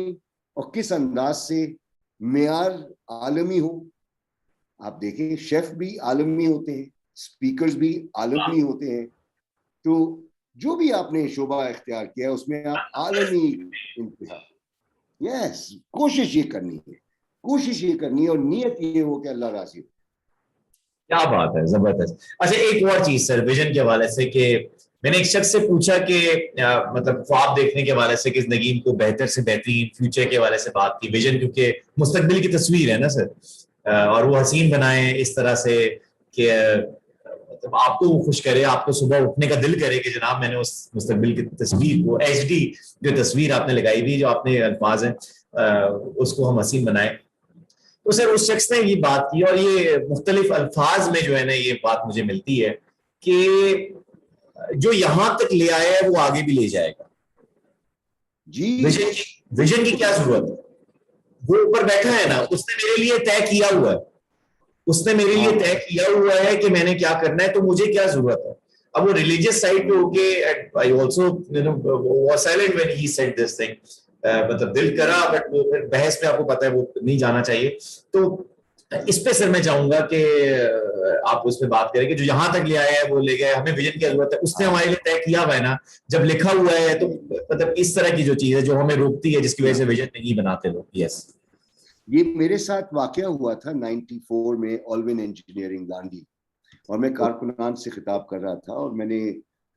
اور کس انداز سے، معیار عالمی ہو. آپ دیکھیں شیف بھی عالمی ہوتے ہیں، سپیکرز بھی عالمی ہوتے ہیں. تو جو بھی آپ نے شعبہ اختیار کیا ہے اس میں آپ عالمی انتہا. یس، کوشش یہ کرنی ہے، کوشش یہ کرنی ہے، اور نیت یہ ہو کہ اللہ راضی ہو. کیا بات ہے، زبردست. اچھا ایک اور چیز سر ویژن کے حوالے سے، کہ میں نے ایک شخص سے پوچھا کہ مطلب خواب دیکھنے کے حوالے سے کہ نگین کو بہتر سے بہترین فیوچر کے حوالے سے بات کی. ویژن کیونکہ مستقبل کی تصویر ہے نا سر، اور وہ حسین بنائیں اس طرح سے کہ مطلب آپ کو خوش کرے، آپ کو صبح اٹھنے کا دل کرے کہ جناب میں نے اس مستقبل کی تصویر کو، ایچ ڈی جو تصویر آپ نے لگائی ہوئی، جو آپ نے الفاظ ہیں اس کو ہم حسین بنائیں. تو سر اس شخص نے یہ بات کی، اور یہ مختلف الفاظ میں جو ہے نا یہ بات مجھے ملتی ہے کہ جو یہاں تک لے آیا ہے وہ آگے بھی لے جائے گا. جی، ویژن کی کیا ضرورت ہے؟ وہ اوپر بیٹھا ہے نا، اس نے میرے لیے طے کیا ہوا ہے، اس نے میرے لیے طے کیا ہوا ہے کہ میں نے کیا کرنا ہے، تو مجھے کیا ضرورت ہے. اب وہ ریلیجیس سائڈ پہ ہو کے I also was silent when he said this thing. مطلب دل کرا، بٹ وہ پھر بحث پہ آپ کو پتا ہے وہ نہیں جانا چاہیے. تو اس پہ سر میں چاہوں گا کہ آپ اس پہ بات کریں کہ جو یہاں تک لے آیا ہے وہ لے گئے، ہمیں ویژن کی ضرورت ہے. اس نے ہمارے لیے طے کیا ہوا ہے نا، جب لکھا ہوا ہے تو مطلب اس طرح کی جو چیز ہے جو ہمیں روکتی ہے، جس کی وجہ سے ویژن نہیں بناتے لوگ. یس، یہ میرے ساتھ واقعہ ہوا تھا 94 میں، آلون انجینئرنگ گانڈی. اور میں کارکنان سے خطاب کر رہا تھا اور میں نے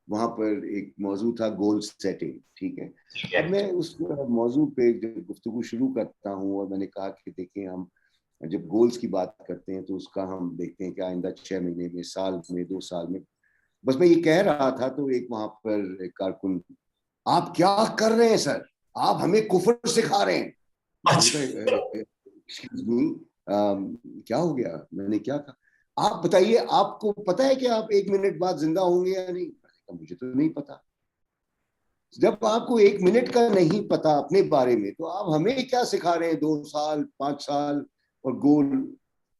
وہاں پر ایک موضوع تھا گول سیٹنگ. ٹھیک ہے, اب میں اس موضوع پہ جب گفتگو شروع کرتا ہوں اور میں نے کہا کہ دیکھیں ہم جب گولز کی بات کرتے ہیں تو اس کا ہم دیکھتے ہیں کہ آئندہ 6 مہینے میں, سال میں, 2 سال میں, بس میں یہ کہہ رہا تھا تو ایک وہاں پر ایک کارکن, آپ کیا کر رہے ہیں سر, آپ ہمیں کفر سکھا رہے ہیں. کیا ہو گیا, میں نے کیا کہا, آپ بتائیے آپ کو پتا ہے کہ آپ 1 منٹ بعد زندہ ہوں گے یا نہیں. مجھے تو نہیں پتا. جب آپ کو 1 منٹ کا نہیں پتا اپنے بارے میں تو آپ ہمیں کیا سکھا رہے ہیں 2 سال 5 سال اور گول.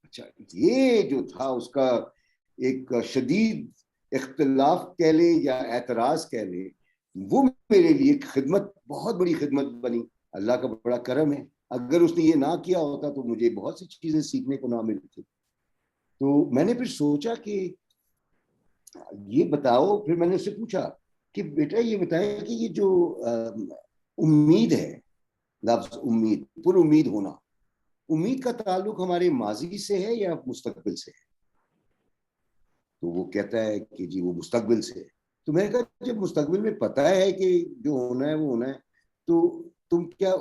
اچھا, یہ جو تھا اس کا ایک شدید اختلاف کہہ لیں یا اعتراض کہہ لیں, وہ میرے لیے خدمت, بہت بڑی خدمت بنی. اللہ کا بڑا کرم ہے, اگر اس نے یہ نہ کیا ہوتا تو مجھے بہت سی چیزیں سیکھنے کو نہ ملتی. تو میں نے پھر سوچا کہ یہ بتاؤ, پھر میں نے اس سے پوچھا کہ بیٹا یہ بتائیں کہ یہ جو امید ہے, لفظ امید, پر امید ہونا, امید کا تعلق ہمارے ماضی سے ہے یا مستقبل سے ہے؟ تو وہ کہتا ہے کہ جی وہ مستقبل سے ہے. تو میں نے کہا جب مستقبل میں پتا ہے کہ جو ہونا ہے وہ ہونا ہے, تو تم کیا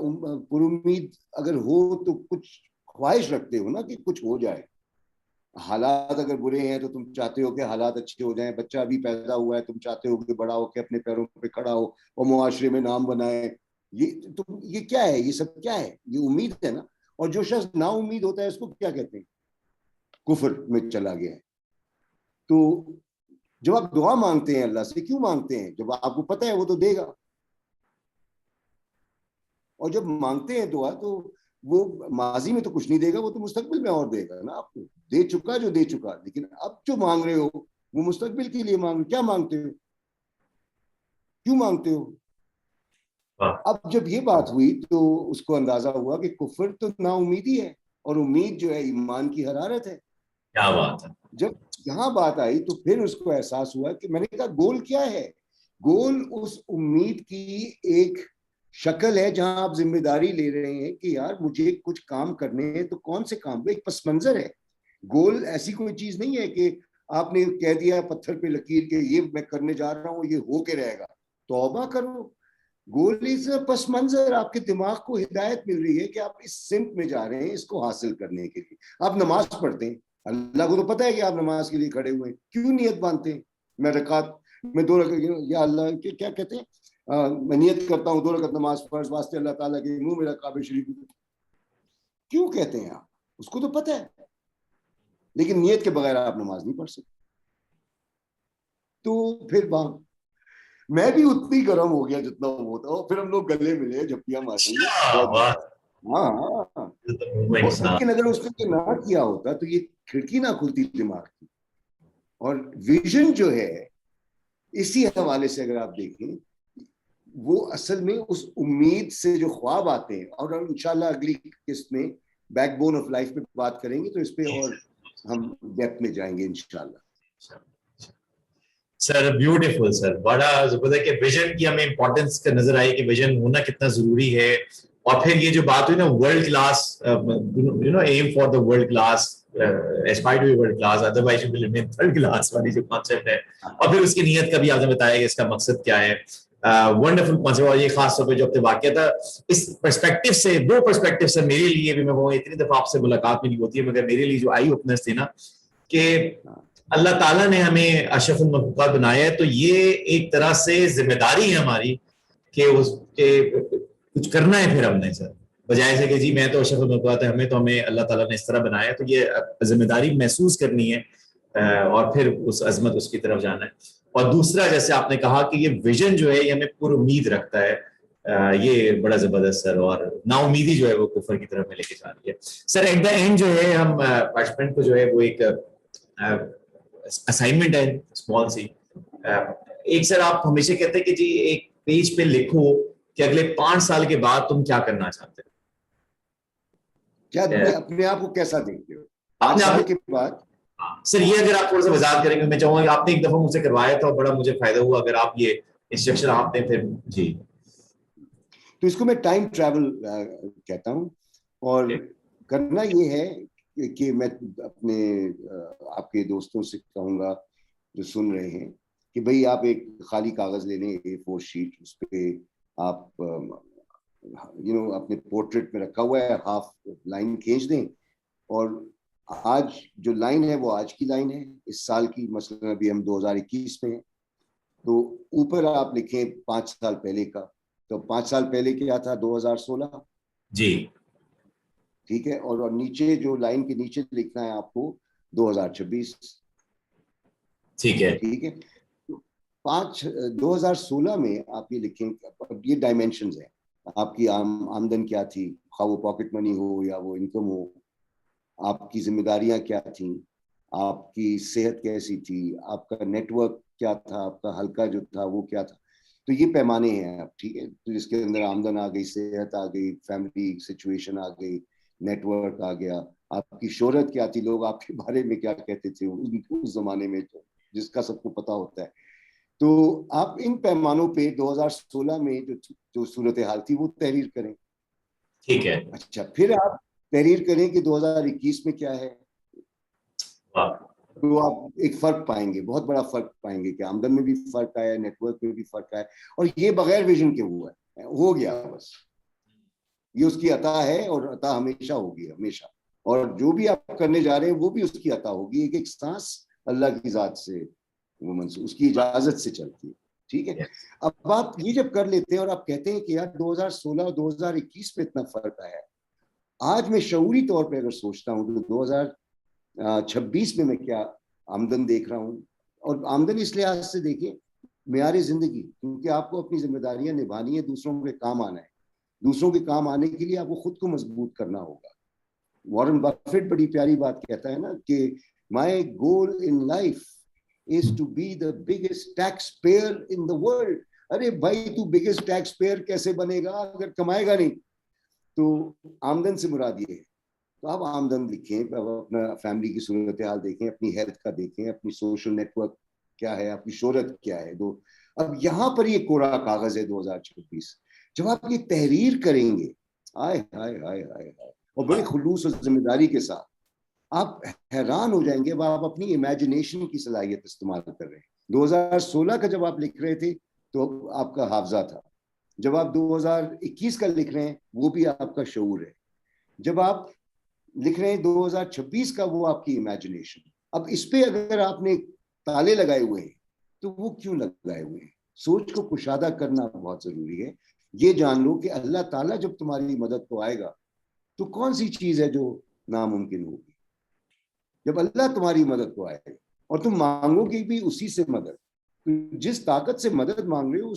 پر امید اگر ہو تو کچھ خواہش رکھتے ہو نا کہ کچھ ہو جائے. حالات اگر برے ہیں تو تم چاہتے ہو کہ حالات اچھے ہو جائیں. بچہ ابھی پیدا ہوا ہے, تم چاہتے ہو کہ بڑا ہو کے اپنے پیروں پہ کھڑا ہو اور معاشرے میں نام بنائے. یہ کیا ہے, یہ سب کیا ہے, یہ امید ہے نا. اور جو شخص نا امید ہوتا ہے اس کو کیا کہتے ہیں, کفر میں چلا گیا ہے. تو جب آپ دعا مانگتے ہیں اللہ سے, کیوں مانگتے ہیں؟ جب آپ کو پتہ ہے وہ تو دے گا. اور جب مانگتے ہیں دعا تو وہ ماضی میں تو کچھ نہیں دے گا, وہ تو مستقبل میں اور دے گا نا آپ کو. دے چکا جو دے چکا, لیکن اب جو مانگ رہے ہو وہ مستقبل کے لیے مانگ. کیا مانگتے ہو, کیوں مانگتے ہو؟ اب جب یہ بات ہوئی تو اس کو اندازہ ہوا کہ کفر تو نا امیدی ہے اور امید جو ہے ایمان کی حرارت ہے. کیا بات ہے. جب یہاں بات آئی تو پھر اس کو احساس ہوا کہ میں نے کہا گول کیا ہے. گول اس امید کی ایک شکل ہے جہاں آپ ذمہ داری لے رہے ہیں کہ یار مجھے کچھ کام کرنے ہیں. تو کون سے کام؟ ایک پس منظر ہے. گول ایسی کوئی چیز نہیں ہے کہ آپ نے کہہ دیا پتھر پہ لکیر کہ یہ میں کرنے جا رہا ہوں, یہ ہو کے رہے گا. توبہ کرو. گول از پس منظر, آپ کے دماغ کو ہدایت مل رہی ہے کہ آپ اس سمت میں جا رہے ہیں اس کو حاصل کرنے کے لیے. آپ نماز پڑھتے ہیں, اللہ کو تو پتہ ہے کہ آپ نماز کے لیے کھڑے ہوئے ہیں, کیوں نیت باندھتے ہیں؟ میں رکعت میں 2 رکعت, یا اللہ کیا کہتے ہیں, میں نیت کرتا ہوں 2 رکعت نماز فرض واسطے اللہ تعالیٰ کے منہ میرا کعبہ شریف. کیوں کہتے ہیں آپ؟ اس کو تو پتہ ہے, لیکن نیت کے بغیر آپ نماز نہیں پڑھ سکتے. تو پھر میں بھی اتنی گرم ہو گیا جتنا وہ تھا. پھر ہم لوگ گلے ملے, جھپیاں ماری. ہاں, لیکن اگر اس نے نہ کیا ہوتا تو یہ کھڑکی نہ کھلتی دماغ کی. اور ویژن جو ہے اسی حوالے سے اگر آپ دیکھیں, وہ اصل میں اس امید سے جو خواب آتے ہیں, اور انشاءاللہ اگلی قسط میں بیک بون آف لائف پہ بات کریں گے تو اس پہ اور ہم ڈیپتھ میں جائیں گے انشاءاللہ. سر بیوٹیفل سر, بڑا زبردست کہ ویژن کی ہمیں امپورٹنس کا نظر آئی کہ ویژن ہونا کتنا ضروری ہے. اور پھر یہ جو بات ہوئی نا world class, you know aim for the world class, aspire to be world class, otherwise you will remain third class والی جو کانسیپٹ ہے, اور پھر اس کی نیت کا بھی آپ نے بتایا کہ اس کا مقصد کیا ہے. Wonderful concept. اور یہ خاص طور پہ جو آپ نے واقعہ تھا اس پرسپیکٹو سے, 2 پرسپیکٹو سے میرے لیے بھی, میں وہ اتنی دفعہ آپ سے ملاقات بھی نہیں ہوتی ہے مگر میرے لیے جو آئی اوپنرس تھی نا کہ اللہ تعالیٰ نے ہمیں اشرف المخلوقات بنایا ہے, تو یہ ایک طرح سے ذمہ داری ہے ہماری کہ اس کے کچھ کرنا ہے. پھر ہم نے سر بجائے سے کہ جی میں تو اشرف المخلوقات ہے, ہمیں اللہ تعالیٰ نے اس طرح بنایا, تو یہ ذمہ داری محسوس کرنی ہے اور پھر اس عظمت اس کی طرف جانا ہے. اور دوسرا جیسے آپ نے کہا کہ یہ ویژن جو ہے یہ ہمیں پر امید رکھتا ہے, یہ بڑا زبردست سر. اور نا امیدی جو ہے وہ کفر کی طرف میں لے کے جا رہی ہے. سر ایٹ دا اینڈ جو ہے ہم پارٹیسپینٹ کو جو ہے وہ ایک اسائنمنٹ ہے اسمال سی. ایک سر آپ ہمیشہ کہتے ہیں کہ جی ایک پیج پہ لکھو کہ اگلے 5 سال کے بعد تم کیا کرنا چاہتے ہو. کیا اپنے آپ کو کیسا دیکھتے ہو 5 آپ سال نے کے بعد؟ سر یہ اگر آپ تھوڑا سا وضاحت کریں گے, میں چاہوں گا کہ آپ نے ایک دفعہ مجھ سے کروایا تھا اور بڑا مجھے فائدہ ہوا, اگر آپ یہ انسٹرکشن آپ نے پھر. جی تو اس کو میں ٹائم ٹریول کہتا ہوں. اور کرنا یہ ہے کہ میں اپنے آپ کے دوستوں سے کہوں گا جو سن رہے ہیں کہ بھئی آپ ایک خالی کاغذ لے لیں, A4 شیٹ, اس پہ آپ اپنے پورٹریٹ میں رکھا ہوا ہے, ہاف لائن کھینچ دیں, اور آج جو لائن ہے وہ آج کی لائن ہے اس سال کی, مثلا ابھی ہم 2021 میں ہیں, تو اوپر آپ لکھیں 5 سال پہلے کا, تو 5 سال پہلے کیا تھا, 2016. جی ٹھیک ہے, اور نیچے جو لائن کے نیچے لکھنا ہے آپ کو 2026. ٹھیک ہے, ٹھیک ہے, 2016 میں آپ یہ لکھیں, یہ ڈائمینشنز ہیں, آپ کی آمدن کیا تھی, خواہ وہ پاکٹ منی ہو یا وہ انکم ہو, آپ کی ذمہ داریاں کیا تھیں, آپ کی صحت کیسی تھی, آپ کا نیٹ ورک کیا تھا, آپ کا حلقہ جو تھا وہ کیا تھا. تو یہ پیمانے ہیں اب. ٹھیک ہے, تو جس کے اندر آمدن آ گئی, صحت آ گئی, فیملی سچویشن آ گئی, نیٹ ورک آ گیا, آپ کی شہرت کیا تھی, لوگ آپ کے بارے میں کیا کہتے تھے اس زمانے میں, جس کا سب کو پتا ہوتا ہے. تو آپ ان پیمانوں پہ 2016 میں جو صورتحال تھی وہ تحریر کریں. ٹھیک ہے, اچھا, پھر آپ تحریر کریں کہ 2021 میں کیا ہے. تو آپ ایک فرق پائیں گے, بہت بڑا فرق پائیں گے کہ آمدن میں بھی فرق آیا, نیٹ ورک میں بھی فرق آیا, اور یہ بغیر ویژن کے ہوا ہے, ہو گیا بس. یہ اس کی عطا ہے, اور عطا ہمیشہ ہوگی, ہمیشہ. اور جو بھی آپ کرنے جا رہے ہیں وہ بھی اس کی عطا ہوگی, ایک ایک سانس اللہ کی ذات سے, اس کی اجازت سے چلتی ہے. ٹھیک ہے, اب آپ یہ جب کر لیتے ہیں اور آپ کہتے ہیں کہ یار 2016 اور 2021 میں اتنا فرق آیا ہے, آج میں شعوری طور پہ اگر سوچتا ہوں تو 2026 میں کیا آمدن دیکھ رہا ہوں. اور آمدن اس لحاظ سے دیکھیں, معیار زندگی, کیونکہ آپ کو اپنی ذمہ داریاں نبھانی ہے, دوسروں کے کام آنا ہے. دوسروں کے کام آنے کے لیے آپ کو خود کو مضبوط کرنا ہوگا. وارن بفیٹ بڑی پیاری بات کہتا ہے نا کہ my goal in life is to be the biggest taxpayer in the world. ارے بھائی, تو biggest taxpayer کیسے بنے گا اگر کمائے گا نہیں؟ تو آمدن سے مراد یہ ہے. تو آپ آمدن لکھیں, اپنا فیملی کی صورتحال دیکھیں, اپنی ہیلتھ کا دیکھیں, اپنی سوشل نیٹ ورک کیا ہے, آپ کی شہرت کیا ہے. اب یہاں پر یہ کوڑا کاغذ ہے 2026. جب آپ یہ تحریر کریں گے, ہائے ہائے ہائے ہائے ہائے, اور بڑے خلوص اور ذمہ داری کے ساتھ, آپ حیران ہو جائیں گے. آپ اپنی امیجنیشن کی صلاحیت استعمال کر رہے ہیں. 2016 کا جب آپ لکھ رہے تھے تو آپ کا حافظہ تھا, جب آپ 2021 کا لکھ رہے ہیں وہ بھی آپ کا شعور ہے, جب آپ لکھ رہے ہیں 2026 کا وہ آپ کی امیجنیشن. اب اس پہ اگر آپ نے تالے لگائے ہوئے ہیں تو وہ کیوں لگائے ہوئے ہیں؟ سوچ کو کشادہ کرنا بہت ضروری ہے. یہ جان لو کہ اللہ تعالیٰ جب تمہاری مدد کو آئے گا تو کون سی چیز ہے جو ناممکن ہوگی. جب اللہ تمہاری مدد کو آئے گا اور تم مانگو گے بھی اسی سے مدد, جس طاقت سے مدد مانگ رہے ہو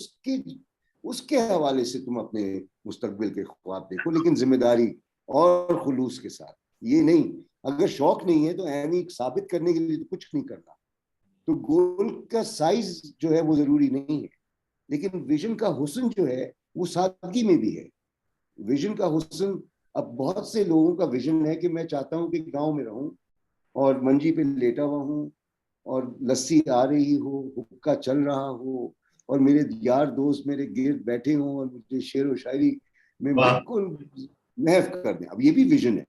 اس کے حوالے سے تم اپنے مستقبل کے خواب دیکھو, لیکن ذمہ داری اور خلوص کے ساتھ. یہ نہیں, اگر شوق نہیں ہے تو یعنی ثابت کرنے کے لیے تو کچھ نہیں کرنا. تو گول کا سائز جو ہے وہ ضروری نہیں ہے, لیکن ویژن کا حسن جو ہے وہ سادگی میں بھی ہے. ویژن کا حسن, اب بہت سے لوگوں کا ویژن ہے کہ میں چاہتا ہوں کہ گاؤں میں رہوں اور منجی پہ لیٹا ہوا ہوں اور لسی آ رہی ہو, حقہ چل رہا ہو, اور میرے یار دوست میرے گرد بیٹھے ہوں اور مجھے شعر و شاعری میں بالکل محو کر دیں. اب یہ بھی ویژن ہے.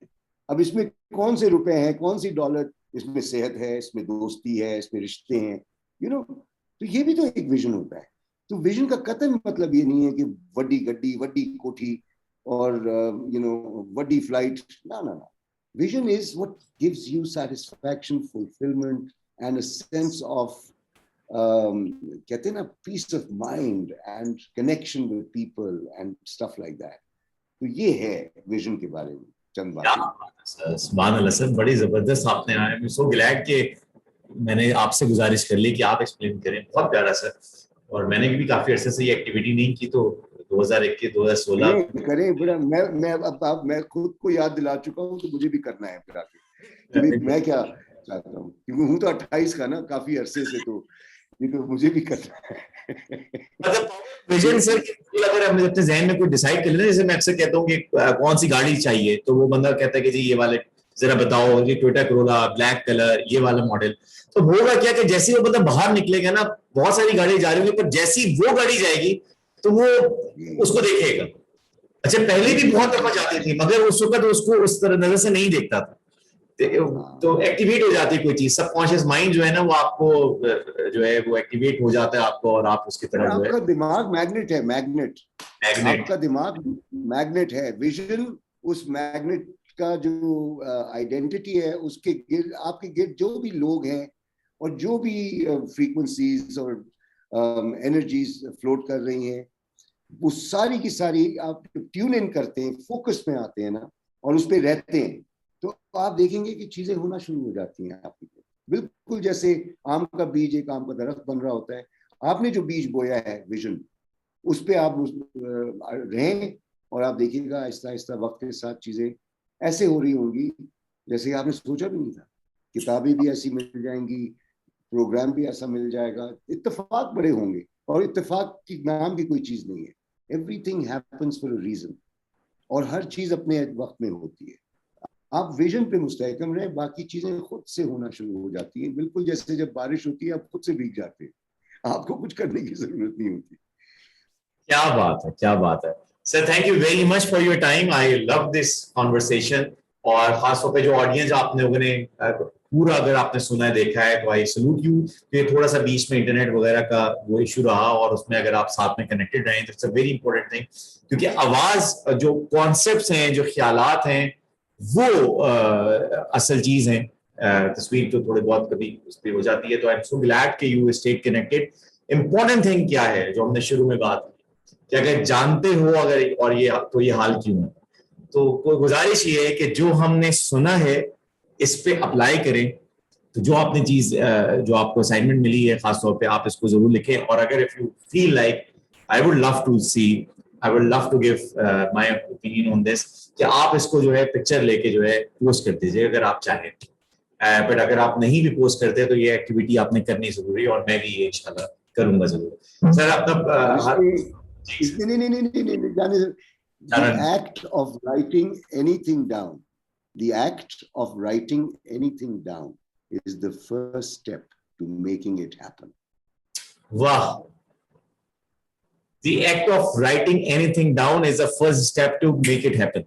اب اس میں کون سے روپے ہیں, کون سی ڈالر, اس میں صحت ہے, اس میں دوستی ہے, اس میں رشتے ہیں, تو یہ بھی تو ایک ویژن ہوتا ہے. تو ویژن کا قطعاً مطلب یہ نہیں ہے کہ وڈی گڈی, وڈی کوٹھی اور وڈی فلائٹ. نہ, vision is what gives you satisfaction, fulfillment and a sense of kehte na peace of mind and connection with people and stuff like that. تو یہ ہے ویژن کے بارے میں چند باتیں. سبحان اللہ سر, بڑی زبردست آپ نے. آئی ایم سو گلیڈ کہ میں نے آپ سے گزارش کر لی کہ آپ ایکسپلین کریں. بہت پیارا سر, اور میں نے بھی کافی عرصے سے یہ ایکٹیویٹی نہیں کی, تو 2021 2016 کریں بڑا. میں خود کو یاد دلا چکا ہوں, تو مجھے بھی کرنا ہے پھر آگے. میں کیا چاہتا ہوں, کیونکہ ہوں تو 28 کا نا, کافی عرصے سے, تو یہ تو مجھے بھی کرنا ہے. مطلب ویژن سر, اگر ہم اپنے ذہن میں کوئی ڈیسائیڈ کر لیں, جیسے میں اکثر کہتا ہوں کہ کون سی گاڑی چاہیے, تو وہ بندہ کہتا ہے کہ جی یہ والے ذرا بتاؤ, یہ ٹویوٹا کرولا بلیک کلر, یہ والا ماڈل. تو ہوگا کیا کہ جیسے وہ بندہ باہر نکلے گا نا, بہت ساری گاڑیاں جا رہی ہوں گی, پر جیسی وہ گاڑی جائے گی تو وہ اس کو دیکھے گا. اچھا, پہلے بھی بہت دفعہ جاتی تھی, مگر اس وقت اس کو اس طرح نظر سے نہیں دیکھتا تھا. تو ایکٹیویٹ ہو جاتی ہے کوئی چیز, سب کانشیس مائنڈ جو ہے نا وہ آپ کو جو ہے وہ ایکٹیویٹ ہو جاتا ہے آپ کو, اور آپ اس کی طرف جو ہے. آپ کا دماغ میگنیٹ ہے, میگنیٹ, آپ کا دماغ میگنیٹ ہے. ویژن اس میگنیٹ کا جو آئیڈینٹی ہے, اس کے گرد آپ کے گرد جو بھی لوگ ہیں اور جو بھی فریکوینسیز اور انرجیز فلوٹ کر رہی ہیں, وہ ساری کی ساری آپ ٹیون ان کرتے ہیں, فوکس میں آتے ہیں نا, اور اس پہ رہتے ہیں, تو آپ دیکھیں گے کہ چیزیں ہونا شروع ہو جاتی ہیں آپ کی. بالکل جیسے آم کا بیج ایک آم کا درخت بن رہا ہوتا ہے, آپ نے جو بیج بویا ہے ویژن, اس پہ آپ رہیں, اور آپ دیکھیے گا آہستہ آہستہ وقت کے ساتھ چیزیں ایسے ہو رہی ہوں گی جیسے آپ نے سوچا بھی نہیں تھا. کتابیں بھی ایسی مل جائیں گی, پروگرام بھی ایسا مل جائے گا, اتفاق بڑے ہوں گے, اور اتفاق کی نام کی کوئی چیز نہیں ہے. Every thing happens for a reason, اور ہر چیز اپنے وقت میں ہوتی ہے. آپ ویژن پہ مستحکم رہیں, باقی چیزیں خود سے ہونا شروع ہو جاتی ہیں. بالکل جیسے جب بارش ہوتی ہے آپ خود سے بھیگ جاتے ہیں, آپ کو کچھ کرنے کی ضرورت نہیں ہوتی. کیا بات ہے, کیا بات ہے sir, thank you very much for your time, I love this conversation. اور خاص طور پہ جو آڈینس آپ لوگوں نے پورا اگر آپ نے سنا ہے دیکھا ہے تو آئی سلوٹ یو. کہ تھوڑا سا بیچ میں انٹرنیٹ وغیرہ کا وہ ایشو رہا, اور اس میں اگر آپ ساتھ میں کنیکٹڈ رہیں تو it's a very important thing, کیونکہ آواز جو کانسیپٹس ہیں جو خیالات ہیں وہ اصل چیز ہیں. تصویر تو تھوڑے بہت کبھی اس پہ ہو جاتی ہے. تو آئی ایم سو گلیڈ کہ you stayed connected. Important thing کیا ہے جو ہم نے شروع میں بات کی کہ اگر جانتے ہو اگر اور یہ تو یہ حال کیوں ہے, تو کوئی گزارش یہ ہے کہ جو ہم نے سنا ہے اس پہ اپلائی کریں. تو جو آپ نے چیز جو آپ کو اسائنمنٹ ملی ہے خاص طور پہ آپ اس کو ضرور لکھیں. اور اگر if you feel like I would love to see, I would love to give my opinion on this, کہ آپ اس کو جو ہے پکچر لے کے جو ہے پوسٹ کر دیجیے اگر آپ چاہیں. بٹ اگر آپ نہیں بھی پوسٹ کرتے تو یہ ایکٹیویٹی آپ نے کرنی ضروری ہے, اور میں بھی یہ انشاءاللہ کروں گا ضرور. سر اپنا The act of writing anything down, the act of writing anything down is the first step to making it happen. Wow. The act of writing anything down is the first step to make it happen.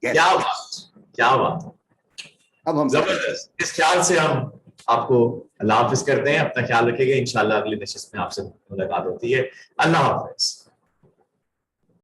Yes. کیا بات, کیا بات. اب ہم زبردست. اس خیال سے ہم آپ کو اللہ حافظ کرتے ہیں. اپنا خیال رکھیے گا, انشاءاللہ اگلی نشست میں آپ سے ملاقات ہوتی ہے. اللہ حافظ.